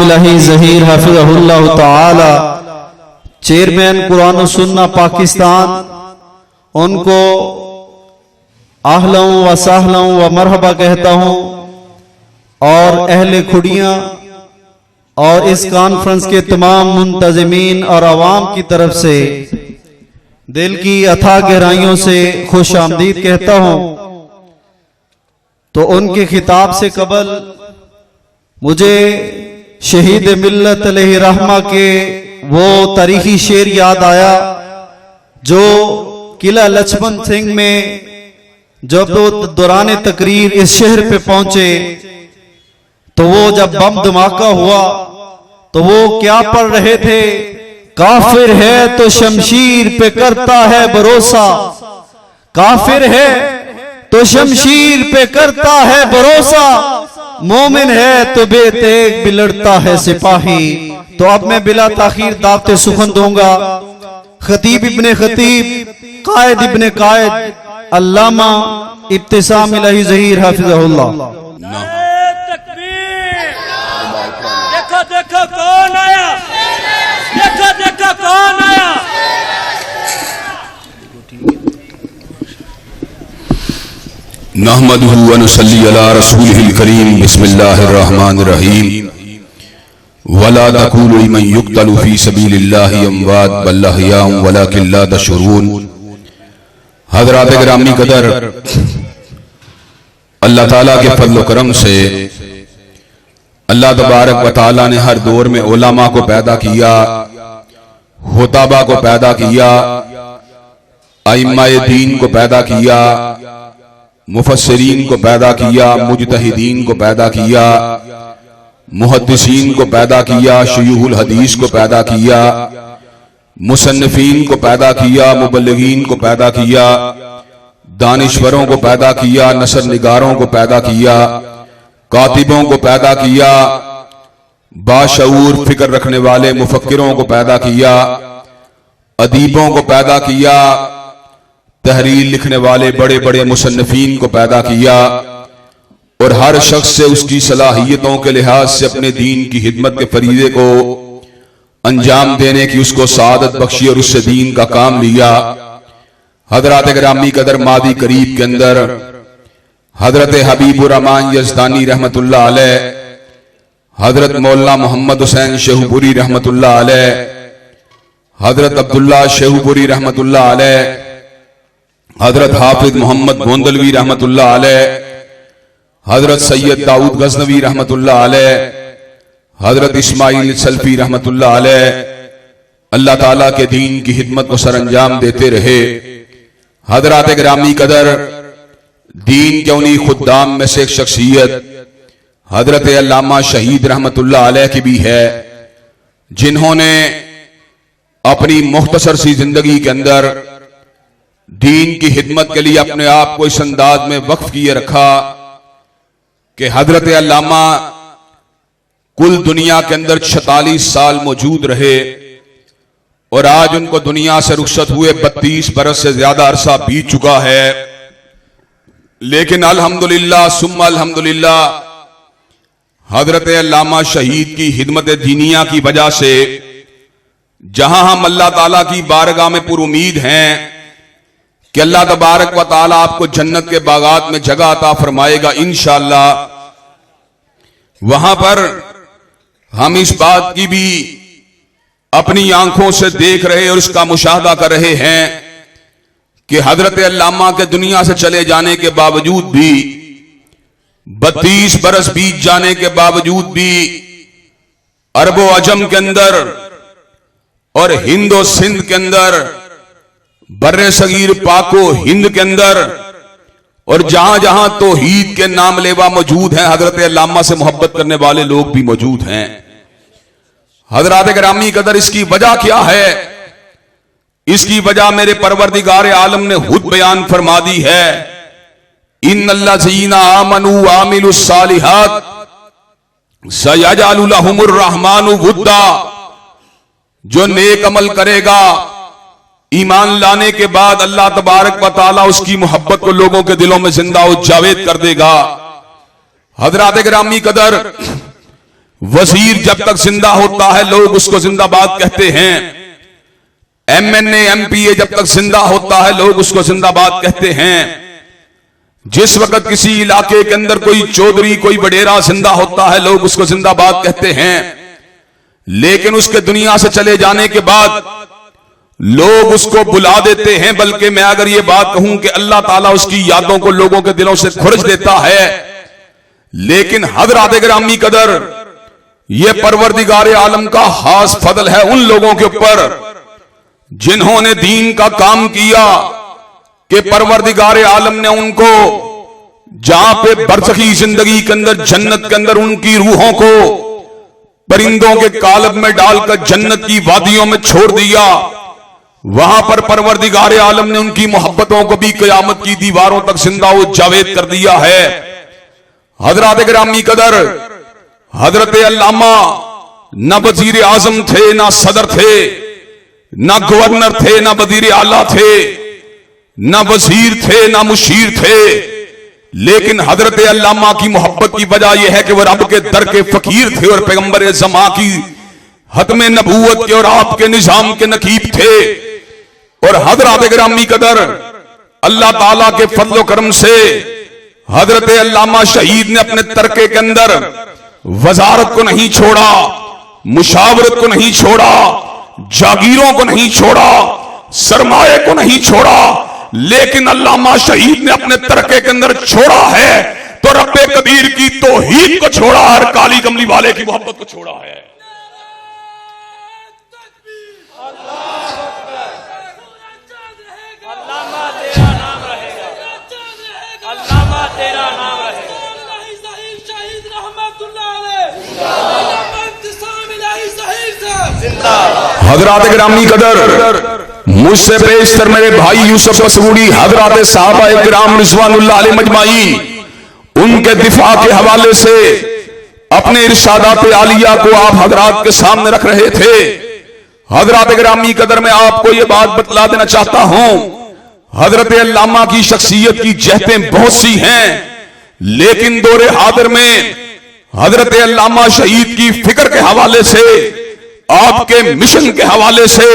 इब्त्साम इलाही ज़हीर हाफिज़हुल्लाह ताला, चेयरमैन कुरान और सुन्ना पाकिस्तान, उनको आहलन व सहलन व मरहबा कहता हूँ। और अहले खुड़ियाँ और इस कॉन्फ्रेंस के तमाम मुंतज़मीन और आवाम की तरफ से दिल की अथाह गहराइयों से खुश आमदीद कहता हूँ। तो उनके खिताब से कबल मुझे शहीद मिल्लत अलैहि रहमा के वो तारीखी शेर याद आया जो किला लक्ष्मण सिंह में जब वो दौरान तकरीर इस शहर पे पहुंचे तो वो जब बम धमाका हुआ तो वो क्या पढ़ रहे थे? काफिर है तो शमशीर पे करता है भरोसा, काफिर है तो शमशीर पे करता है भरोसा, मोमिन है तो बेतेग बिलड़ता है सिपाही। तो अब मैं बिला ताखीर दावते सुखन दूंगा खतीब इब्ने खतीब, कायद इब्ने कायद, अल्लामा इब्तिसाम इलाही ज़हीर हाफिज़हुल्लाह। देखो कौन आया, देखो कौन आया। नहमदुहु व नुसल्ली अला रसूलिहिल करीम, बिस्मिल्लाहिर रहमानिर रहीम। वला तक़ूलू लिमन युक़्तलू फ़ी सबीलिल्लाहि अमवात बल अहयाउन वलाकिन ला तशऊरून। हज़रात गिरामी कदर, अल्लाह ताला के फज़ल व करम से अल्लाह तबारक व तआला ने हर दौर में उलमा को पैदा किया, खुताबा को पैदा किया, आइम्माए दीन को पैदा किया, मुफस्सिरीन को पैदा किया, मुजतहिदीन को पैदा किया, मुहद्दिसीन को पैदा किया, शुयूहुल हदीस को पैदा किया, मुसन्निफीन को पैदा किया, मुबल्लिगीन को पैदा किया, दानिश्वरों को पैदा किया, नसर निगारों को पैदा किया, कातिबों को पैदा किया, बाशऊर फिक्र रखने वाले मुफक्किरों को पैदा किया, अदीबों को पैदा किया, तहरीर लिखने वाले बड़े बड़े मुसन्निफीन को पैदा किया, और हर शख्स से उसकी सलाहियतों के लिहाज से अपने दीन की खिदमत के फरीज़े को अंजाम देने की उसको सादत बख्शी और उससे दीन का काम लिया। हज़रात गिरामी कदर, मादी करीब के अंदर हजरत हबीबुर रहमान यज़दानी रहमतुल्लाह अलैह, हजरत मौलाना मोहम्मद हुसैन शेहुपुरी रहमतुल्लाह अलैह, हजरत अब्दुल्ला शेहुपुरी रहमतुल्लाह अलैह, हजरत हाफिज मोहम्मद गोंदलवी रहमतुल्लाह अलैह, हजरत सैयद दाऊद गज़नवी रहमतुल्लाह अलैह, हजरत इस्माइल सल्फी रहमतुल्लाह अलैह अल्लाह ताला के दीन की खिदमत को सरअंजाम देते रहे। हजरात गिरामी कदर, दीन के उन्हीं खुद्दाम में से एक शख्सियत हजरत अल्लामा शहीद रहमतुल्लाह अलैह की भी है, जिन्होंने अपनी मुख्तसर सी जिंदगी के अंदर दीन की खिदमत के लिए अपने आप को इस अंदाज में वक्फ किए रखा कि हजरत अल्लामा कुल दुनिया के अंदर 46 साल मौजूद रहे और आज उनको दुनिया से रुखसत हुए 32 बरस से ज्यादा अरसा बीत चुका है। लेकिन अल्हम्दुलिल्लाह सुम्मा अल्हम्दुलिल्लाह, हजरत अल्लामा शहीद की खिदमत दीनिया की वजह से जहां हम अल्लाह ताला की बारगाह में पुरुमीद हैं कि अल्लाह तबारक व ताला आपको जन्नत के बागात में जगह अता फरमाएगा इंशाअल्लाह, वहां पर हम इस बात की भी अपनी आंखों से देख रहे और उसका मुशाहदा कर रहे हैं कि हजरत अल्लामा के दुनिया से चले जाने के बावजूद भी 32 बरस बीत जाने के बावजूद भी अरबो अजम के अंदर और हिंद और सिंध के अंदर, बर्रे सगीर पाको हिंद के अंदर और जहां जहां तौहीद के नाम लेवा मौजूद हैं, हजरत अल्लामा से मोहब्बत करने वाले लोग भी मौजूद हैं। हजरात गिरामी कदर, इसकी वजह क्या है? इसकी वजह मेरे परवरदिगार आलम ने खुद बयान फरमा दी है, इन्नल्लज़ीना आमनू व आमिलुस सालिहात सयजअलु लहुमुर रहमानु वुद्दा। जो नेक अमल करेगा ईमान लाने के बाद अल्लाह तबारक व तआला उसकी मोहब्बत को लोगों के दिलों में जिंदा और जावेद कर देगा। हजरात गिरामी कदर, वजीर जब तक जिंदा होता है लोग उसको जिंदाबाद कहते हैं, MNA MPA जब तक जिंदा होता है लोग उसको जिंदाबाद कहते हैं। जिस वक्त किसी इलाके के अंदर कोई चौधरी कोई वडेरा जिंदा होता है लोग उसको जिंदाबाद कहते हैं। लेकिन उसके दुनिया से चले जाने के बाद लोग उसको बुला देते हैं, बल्कि मैं अगर ये बात कहूं कि अल्लाह ताला उसकी यादों को लोगों के दिलों से खुरच देता है। लेकिन हज़रात गिरामी कदर, ये परवरदिगार आलम का खास फजल है उन लोगों के ऊपर जिन्होंने दीन का काम किया कि परवरदिगार आलम ने उनको जहां पे बरज़खी जिंदगी के अंदर जन्नत के अंदर उनकी रूहों को परिंदों के कालब में डालकर जन्नत की वादियों में छोड़ दिया, वहां पर परवरदिगार आलम ने उनकी मोहब्बतों को भी क़यामत की दीवारों तक जिंदा व जावेद कर दिया है। हज़रात गिरामी कदर, हजरत अल्लामा न वजीर आजम थे, ना सदर थे, ना गवर्नर थे, ना वजीर आला थे, ना वजीर थे, ना मुशीर थे। लेकिन हजरत अल्लामा की मोहब्बत की वजह यह है कि वह रब के दर के फकीर थे और पैगंबर ज़मा की हतमे नबूवत के और आपके निजाम के नकीब थे। और हजरत गिरामी कदर, अल्लाह ताला के फजल करम से हजरत अल्लामा शहीद ने अपने तरके के अंदर वजारत को नहीं छोड़ा, मुशावरत को नहीं छोड़ा, जागीरों को नहीं छोड़ा, सरमाए को नहीं छोड़ा, लेकिन अल्लामा शहीद ने अपने तरके के अंदर छोड़ा है तो रब्बे कबीर की तौहीद को छोड़ा और काली कमली वाले की मोहब्बत को छोड़ा है। हज़रात गिरामी कदर, मुझसे बेशतर मेरे भाई यूसुफ मसूदी हज़रात साहबा इकराम रिज़वानुल्लाह अलैहिम अजमाईन, उनके दिफा के हवाले से अपने इरशादात आलिया को आप हज़रात के सामने रख रहे थे। हज़रात गिरामी कदर, मैं आपको ये बात बतला देना चाहता हूं, हज़रत अल्लामा की शख्सियत की जहतें बहुत सी हैं, लेकिन दौरे हादिर में हज़रत अल्लामा शहीद की फिक्र के हवाले से, आपके मिशन के हवाले से,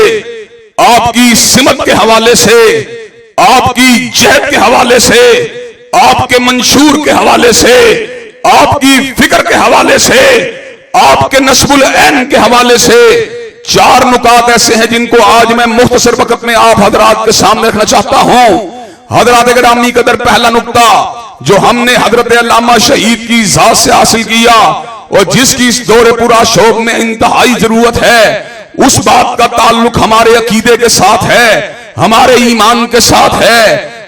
आपकी सिमत के हवाले से, आपकी जहद के हवाले से, आपके मंशूर के हवाले से, आपकी फिक्र के हवाले से, आपके नस्बुल ऐन के हवाले से 4 नुकात ऐसे हैं जिनको आज मैं मुख्तसर वक्त में आप हजरात के सामने रखना चाहता हूं। हजरात गिरामी कदर, पहला नुक्ता जो हमने हजरत अल्लामा शहीद की जात से हासिल किया और जिसकी इस दौरे पूरा शौक में इंतहाई जरूरत है, उस बात का ताल्लुक हमारे अकीदे के साथ है, हमारे ईमान के साथ है,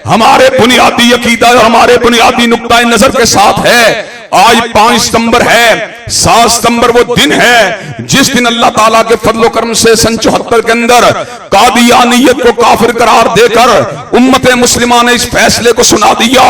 हमारे बुनियादी अकीदा और हमारे बुनियादी नुक्ता नजर के साथ है। आज 5 सितंबर है, 7 सितंबर वो दिन है जिस दिन अल्लाह ताला के फजलो करम से सन 74 के अंदर कादियानियत को काफिर करार देकर उम्मत मुस्लिमा ने इस फैसले को सुना दिया,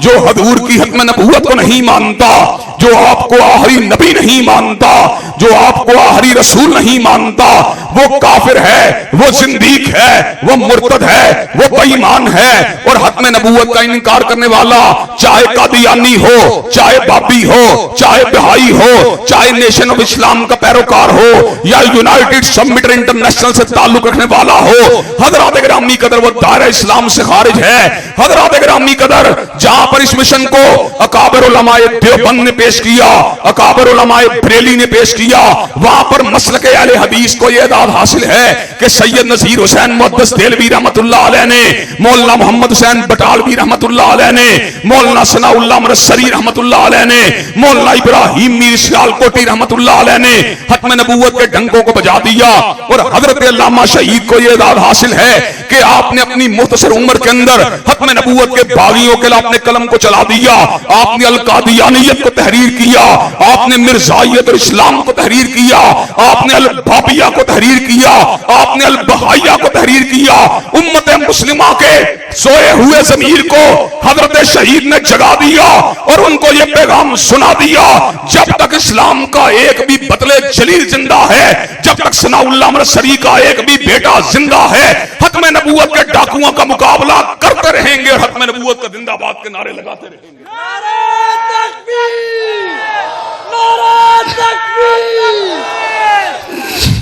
जो हजूर की हतम नबूवत को नहीं मानता, जो आपको आखिरी नबी नहीं मानता, जो आपको आखिरी रसूल नहीं मानता, वो काफिर है, वो जिंदीक है, वो मुर्तद है, वो बेईमान है। और हतम नबूवत का इनकार करने वाला, चाहे कादियानी हो, चाहे बाबी हो, चाहे बहाई हो, चाहे नेशन ऑफ इस्लाम का पैरोकार हो, या यूनाइटेड सबमिटर इंटरनेशनल से ताल्लुक रखने वाला हो, हजरात गिरामी कदर वो दायरा इस्लाम से खारिज है। हजरात गिरामी कदर, जहां पर इस मिशन को अकाबर उलमाए देवबंद ने पेश किया, अकाबर उलमाए बरेली ने पेश किया, वहां पर मसलक अहले हदीस को यह दाद हासिल है कि सैयद नज़ीर हुसैन मुहद्दिस देलवी रहमतुल्लाह अलैह ने, मौलाना मोहम्मद हुसैन बटालवी रहमतुल्लाह अलैह ने, मौलाना सनाउल्लाह मरसरी रहमतुल्लाह अलैह ने, मौलाना इब्राहिम मीर सियालकोटी रहमतुल्लाह अलैह ने हतम नबूवत के डंकों को बजा दिया। और हजरत अल्लामा शहीद को यह दाद हासिल है कि आपने अपनी मुख्तसर उम्र के अंदर हतम नबूवत के बागियों के लिए अपने कलम को चला दिया, आपने अल कादियानियत को तहरीर किया, आपने मिर्जाइयत और इस्लाम को तहरीर किया, आपने अल बाबिया को तहरीर किया, आपने अल बहाइया को तहरीर किया। उम्मत मुस्लिमा के सोए हुए ज़मीर को हजरत शहीद ने जगा दिया और उनको यह पैगाम सुना दिया, जब तक इस्लाम का एक भी बतले जलील जिंदा है, जब तक सनाउल्लाह मरसरी का एक भी बेटा जिंदा है, हतम नबूवत के डाकुओं का मुकाबला करते रहेंगे और हतम नबूवत का जिंदाबाद के नारे लगाते रहेंगे। नारे तकबीर, नारे तकबीर।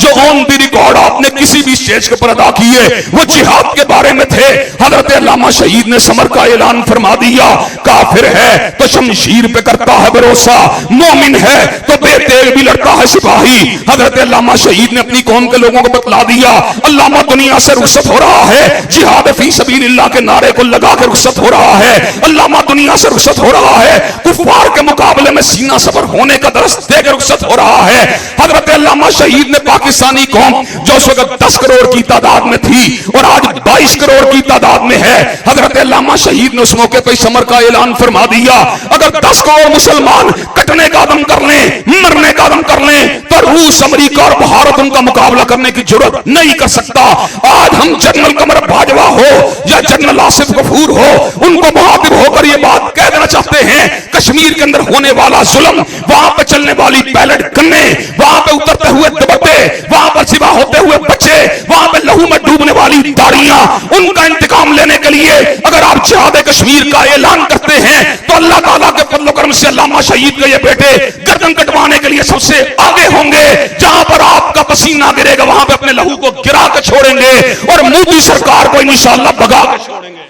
जो ऑन द रिकॉर्ड आपने किसी भी स्टेज के ऊपर अदा किए वो जिहाद के बारे में थे। हजरत अल्लामा शहीद ने समर का ऐलान फरमा दिया, काफिर है तो शमशीर पे करता है भरोसा, मोमिन है तो बेतेग भी लड़ता है सिपाही। हजरत अल्लामा शहीद ने अपनी कौम के लोगों को बतला दिया, अल्लामा दुनिया से रुखसत हो रहा है, जिहाद फी सबीलिल्लाह के नारे को लगा के रुखसत हो रहा है, अल्लामा दुनिया से रुखसत हो रहा है, कुफार के मुकाबले में सीना सबर होने का दर्स देकर रुखसत हो रहा है। हजरत अल्लामा शहीद ने पाकिस्तानी कौम जो उस वक्त 10 करोड़ की तादाद में थी और आज 22 करोड़ की तादाद में है, हजरत अल्लामा शहीद ने उस मौके पर समर का ऐलान फरमा दिया, अगर 10 करोड़ मुसलमान कटने का दम कर लें, मरने का दम कर लें, तो रूस, अमेरिका और भारत उनका मुकाबला करने की जरूरत नहीं कर सकता। आज हम जनरल कमर बाजवा हो या जनरल आसिफ गफूर हो, उनको मुहातिब होकर ये बात कह देना चाहते हैं, कश्मीर के अंदर होने वाला जुल्म, वहां पर चलने वाली पैलेट गन्ने, वहां पर उतरते हुए दुपट्टे, वहां पर सिवा होते हुए बच्चे, वहां पर लहू में डूबने वाली दाढ़ियां, उनका इंतकाम लेने के लिए अगर आप जिहाद कश्मीर का ऐलान करते हैं तो अल्लाह ताला के फजल करम से अल्लामा शहीद के ये बेटे गर्दन कटवाने के लिए सबसे आगे होंगे। जहां पर आपका पसीना गिरेगा वहां पे अपने लहू को गिरा के छोड़ेंगे और मोदी सरकार को इंशाअल्लाह भगा के छोड़ेंगे।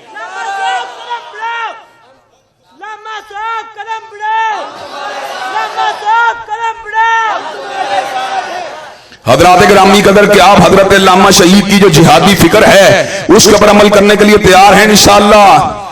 हजरात गिरामी कदर के आप हजरत अल्लामा शहीद की जो जिहादी फिक्र है उसके ऊपर अमल करने के लिए तैयार हैं इंशाअल्लाह।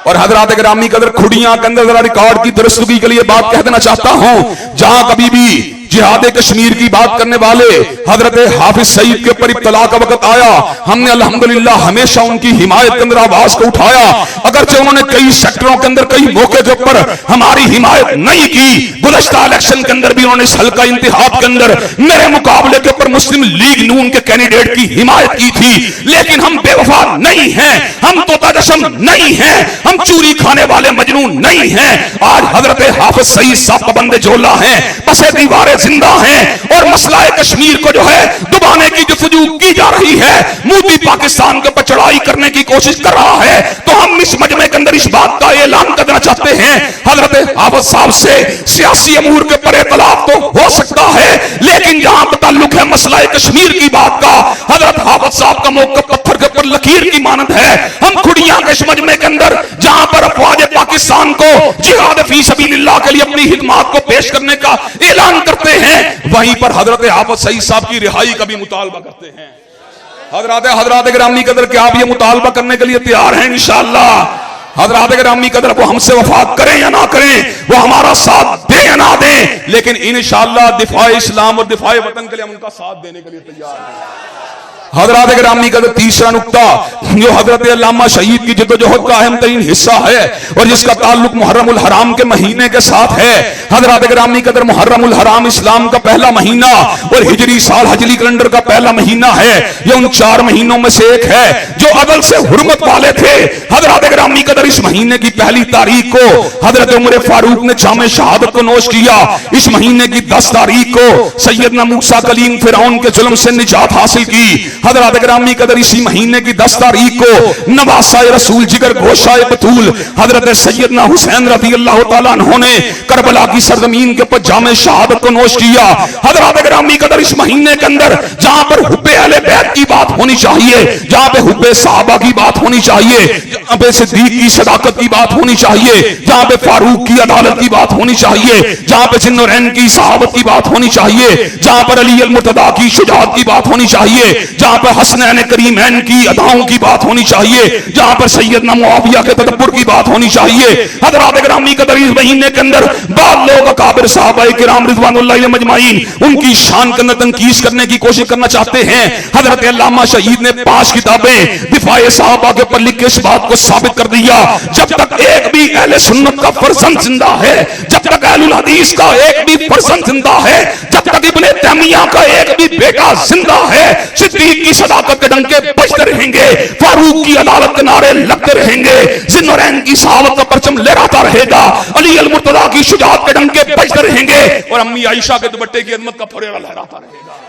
और हजरात गिरामी कदर खुड़ियां के अंदर जरा रिकॉर्ड की दुरुस्तगी के लिए बात कह देना चाहता हूं, जहां कभी भी जिहाद कश्मीर की बात करने वाले हजरत हाफिज सईद के ऊपर इब्तला का वक्त आया, हमने अल्हम्दुलिल्लाह हमेशा उनकी हिमायत के अंदर आवाज को उठाया, अगरचे उन्होंने कई सेक्टरों के अंदर कई मौके के ऊपर हमारी हिमायत नहीं की। गुज़श्ता इलेक्शन के अंदर भी उन्होंने इस हल्का इंतिखाब के अंदर मेरे मुकाबले के ऊपर मुस्लिम लीग नून के कैंडिडेट की हिमायत की थी, लेकिन हम बेवफा नहीं हैं, हम तोता जश्म नहीं हैं, हम चूरी खाने वाले मजनून नहीं हैं। आज हजरत हाफिज सईद साहब पाबंद जोला हैं, बसे दीवारें जिंदा हैं और मसला कश्मीर को जो है दबाने की जुस्तजू की जा रही है, मोदी पाकिस्तान के ऊपर चढ़ाई करने की कोशिश कर रहा है। तो हम इस मजमे के अंदर इस बात का ऐलान करना चाहते हैं, हजरत हाफिज साहब से सियासी अमूर के ऊपर इख्तिलाफ तो हो सकता है, लेकिन जहां पर ताल्लुक है मसला कश्मीर की बात का, हजरत हाफिज साहब का मौक़िफ़ पत्थर के ऊपर लकीर की मानद है। हम खुड़ियां के इस मजमे के अंदर जहां पर अफवाज पाकिस्तान को जिहाद फी सबीलिल्लाह के लिए अपनी हिदमात को पेश करने का ऐलान करते हैं, वहीं पर हजरत हाफिज सईद साहब की रिहाई का भी मुतालबा करते हैं। हजरात गिरामी कदर के आप ये मुतालबा करने के लिए तैयार हैं इंशाअल्लाह। हजरात गिरामी कदर वो हमसे वफा करें या ना करें, वो हमारा साथ दें या ना दें, लेकिन इंशाअल्लाह दिफाए इस्लाम और दिफाए वतन के लिए हम उनका साथ देने के लिए तैयार हैं। हजरात गिरामी का तीसरा नुक्ता जो हजरत अल्लामा शहीद की जद्दोजहद का अहम तरीन हिस्सा है और जिसका ताल्लुक मुहर्रम उल हराम के महीने के साथ है। हजरात गिरामी कदर मुहर्रम उल हराम इस्लाम का पहला महीना और हिजरी साल हजरी कैलेंडर का पहला महीना है। यह उन 4 महीनों में से एक है जो अदल से हुर्मत वाले थे। हजरात गिरामी कदर इस महीने की पहली तारीख को हजरत उमर फारूक ने जामे शहादत को नोश किया। इस महीने की 10 तारीख को सैयदना मूसा कलीम फिरौन के जुल्म से निजात हासिल की। हजरत गिरामी कदर इसी महीने की 10 तारीख को नवासाए रसूल जिगर गोशाए बतूल हजरत सैयदना हुसैन रज़ियल्लाहु तआला अन्हु ने करबला की सरजमीन के ऊपर जामे शहादत को नोश किया। हजरत गिरामी कदर इस महीने के अंदर जहां पर हुब्बे अहले बैत की बात होनी चाहिए, जहां पे हुब्बे सहाबा की बात होनी चाहिए, जहां पे सिद्दीक की सदाकत की बात होनी चाहिए, जहां पे फारूक की अदालत की बात होनी चाहिए, जहां पे जिन्नुरैन की सहाबत की बात होनी चाहिए, जहां पर अली अल मुर्तदा की शुजाअत की बात होनी चाहिए, जहां पर हसनैन करीमैन की अदाओं की बात होनी चाहिए, जहां पर सैयदना मुआविया के तदब्बुर की बात होनी चाहिए। हजरात गिरामी कदर इस महीने के अंदर बाद लोग अकाबिर सहाबाए किराम रिज़वानुल्लाहि अलैहिम अजमाइन उनकी शान के अंदर तनकीस करने की कोशिश करना चाहते हैं। हजरत अल्लामा शहीद ने 5 किताबें दिफाए सहाबा के ऊपर लिख के इस बात को साबित कर दिया, जब तक एक भी अहले सुन्नत का फर्जंद जिंदा है, जब तक अहलुल हदीस का एक भी फर्जंद जिंदा है, जब तक इब्ने तैमिया का एक भी बेटा जिंदा है, सिद्दीक की सदाकत के डंके बजते रहेंगे, फारूक की अदालत के नारे लगते रहेंगे, जिन्नुरैन की सहाबत का परचम लहराता रहेगा, अली अल मुर्तदा की शुजाअत के डंके बजते रहेंगे और अम्मी आयशा के दुपट्टे की अजमत का फरेरा लहराता रहेगा।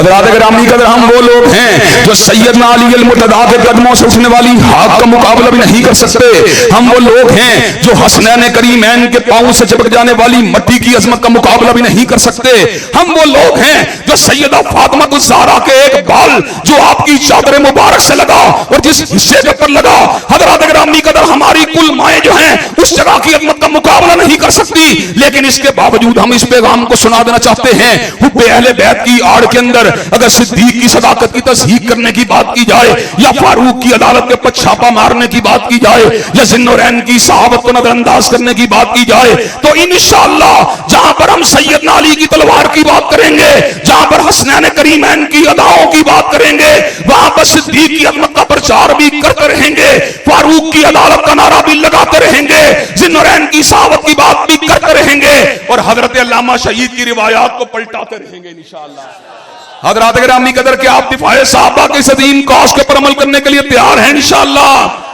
हजरात गिरामी कदर, हम वो लोग हैं जो सैयदना अली अलमुर्तदा के कदमों से उठने वाली आग का मुकाबला भी नहीं कर सकते। हम वो लोग हैं जो हसनैन करीमैन के पांव से चिपक जाने वाली मट्टी की अजमत का मुकाबला भी नहीं कर सकते। हम वो लोग हैं जो सैयदा फातिमा ज़हरा के एक बाल जो आपकी चादर मुबारक से लगा और जिस हिस्से के ऊपर लगा, हजरात गिरामी कदर, हमारी कुल माएं जो हैं उस जगह की अजमत का मुकाबला नहीं कर सकती। लेकिन इसके बावजूद हम इस पैगाम को सुना देना चाहते हैं। हुब्बे अहले बैत की आड़ के अंदर अगर सिद्दीक की सदाकत की तस्दीक करने की बात की जाए, या फारूक की अदालत के ऊपर छापा मारने की बात की जाए, या जिन्नौरैन की सहाबत को नजरअंदाज करने की बात की जाए, तो इंशाअल्लाह जहां पर हम सैयदना अली की तलवार की बात करेंगे, जहां पर हसनैन करीमैन की अदाओं की बात करेंगे, वहां पर सिद्दीक की अजमत का प्रचार भी करते रहेंगे, फारूक की अदालत का नारा भी लगाते रहेंगे, जिन्नौरैन की सहाबत की बात भी करते रहेंगे और हजरत अल्लामा शहीद की रिवायात को पलटाते रहेंगे इंशाअल्लाह। हजरात गिरामी कदर के आप दिफाए सहाबा के इस अजीम कौस के ऊपर अमल करने के लिए तैयार हैं इंशाअल्लाह।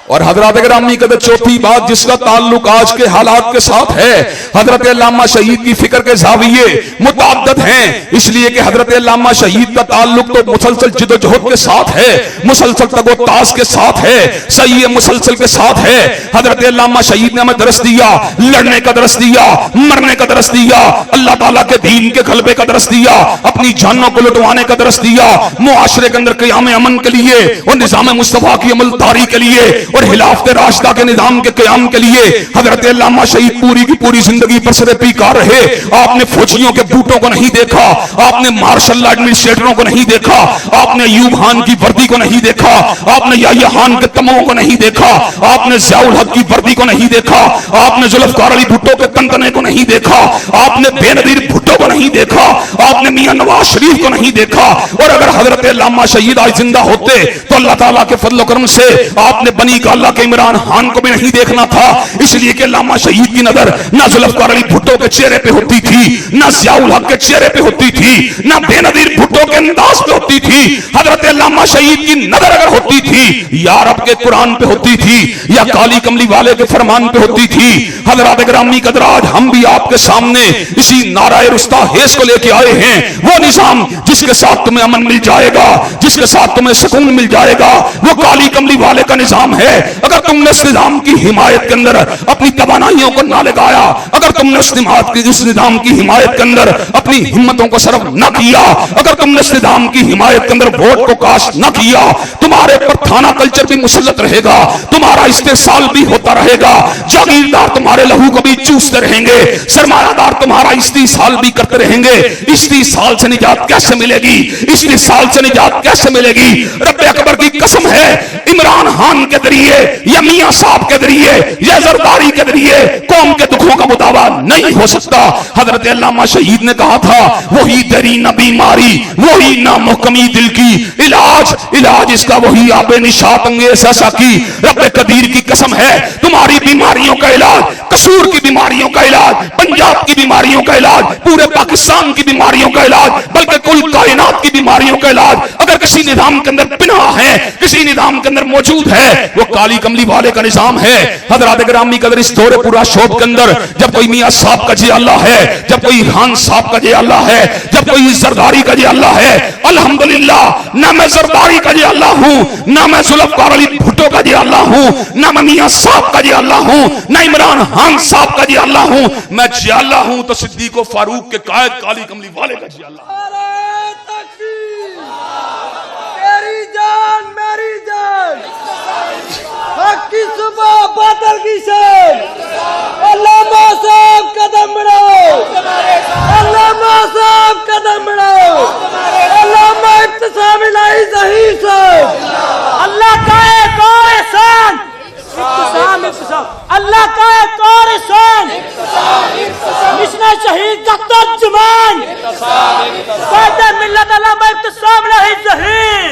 और हजरत गिरामी कदर चौथी बात जिसका ताल्लुक आज के हालात के साथ है, हजरत अल्लामा शहीद की फिक्र के ज़ाविये मुतअद्दिद हैं, इसलिए कि हजरत अल्लामा शहीद का ताल्लुक तो मुसलसल जिद्दोजहद के साथ है, मुसलसल तगोतास के साथ है, सही मुसलसल के साथ है। हजरत अल्लामा शहीद ने हमें दरस दिया, लड़ने का दरस दिया, मरने का दरस दिया, अल्लाह ताला के दीन के गलबे का दरस दिया, अपनी जानों को लुटवाने का दरस दिया, मुआशरे के अंदर क़याम अमन के लिए और निज़ाम मुस्तफ़ा की अमलदारी के लिए और खिलाफत राशिदा के निजाम के क़याम के लिए हजरत अल्लामा शहीद पूरी की पूरी जिंदगी बरसरे पीकार रहे। आपने फौजियों के बूटों को नहीं देखा, आपने मार्शल एडमिनिस्ट्रेटरों को नहीं देखा, आपने अयूब खान की वर्दी को नहीं देखा, आपने याह्या खान के तमों को नहीं देखा, आपने ज़ियाउल हक की वर्दी को नहीं देखा, आपने जुल्फ़िकार अली भुट्टो के तंतने को नहीं देखा, आपने बेनज़ीर भुट्टो को नहीं देखा, आपने मियां नवाज शरीफ को नहीं देखा। और अगर हजरत अल्लामा शहीद आज जिंदा होते तो अल्लाह ताला के फजल करम से आपने बनी का अल्लाह के इमरान खान को भी नहीं देखना था, इसलिए कि अल्लामा शहीद की नजर ना जुल्फ़िकार अली भुट्टो के चेहरे पे होती थी, ना ज़ियाउल हक के चेहरे पे होती थी, ना बेनज़ीर भुट्टो के अंदाज पे होती थी। हजरत अल्लामा शहीद की नजर अगर होती थी या रब के कुरान पे होती थी या काली कमली वाले के फरमान पे होती थी। हजरत गिरामी कदर, आज हम भी आपके सामने इसी नाराए रुस्ताहेज़ को लेके आए हैं, वो निजाम जिसके साथ तुम्हें अमन मिल जाएगा, जिसके साथ तुम्हें सुकून मिल जाएगा, वो काली कमली वाले का निजाम है। अगर तुमने इस निजाम की हिमायत के अंदर अपनी तवानाइयों को ना लगाया, अगर तुमने उस निजाम की हिमायत के अंदर अपनी हिम्मतों को सर्व न किया, अगर तुमने इस निजाम की हिमायत के अंदर वोट को काश न किया, तुम्हारे पर थाना कल्चर भी मुसल्लत रहेगा, तुम्हारा इस्तेसाल भी होता रहेगा, जागीरदार तुम्हारे लहू को भी चूसते रहेंगे, सरमायादार तुम्हारा इस्तेसाल भी करते रहेंगे। इस्तेसाल से निजात कैसे मिलेगी? इस्तेसाल से निजात कैसे मिलेगी? रब्बे अकबर की कसम है, इमरान खान के जरिए या मियां साहब के जरिए या जरदारी के जरिए कौम के दुखों का मुदावा नहीं हो सकता। हजरत अल्लामा शहीद ने कहा था, वही तेरी न बीमारी, वही ना मुहकमी दिल की, इलाज इसका वही आपे निशात अंगेज ऐसा की। रब्बे कदीर की कसम है, तुम्हारी बीमारियों का इलाज, कसूर की बीमारियों का इलाज, पंजाब की बीमारियों का इलाज, पूरे पाकिस्तान की बीमारियों का इलाज, बल्कि कुल कायनात की बीमारियों का इलाज अगर किसी निजाम के अंदर बिना है, किसी निजाम के अंदर मौजूद है, वो काली कमली वाले का निजाम है। हजरत गिरामी कदर, इस दौरे पूरा शोब के अंदर जब कोई मियां साहब का जे अल्लाह है, जब कोई खान साहब का जे अल्लाह है, जब कोई जरदारी का जे अल्लाह है, अल्हम्दुलिल्लाह, ना मैं जरदारी का जे अल्लाह हूं, ना मैं जुल्फ़िकार अली भुट्टो का जे अल्लाह हूं, ना मैं मियां साहब का जे अल्लाह हूं, ना इमरान खान साहब का जे अल्लाह हूं, मैं जे अल्लाह हूं तो सिद्दीक़ व फारूक के कायद काली कमली वाले का जे अल्लाह। मेरी जान मेरी जान, हक की सुबह बादल की शान, अल्लामा साहब कदम बढ़ाओ, अल्लामा साहब कदम बढ़ाओ, अल्लामा इब्तिसाम इलाही ज़हीर साहब, अल्लाह का एक और एहसान, इब्तिसाम, अल्लाह का एक और एहसान, मिशन शहीद का तर्जुमान, मिल्लत अल्लामा इब्तिसाम इलाही ज़हीर।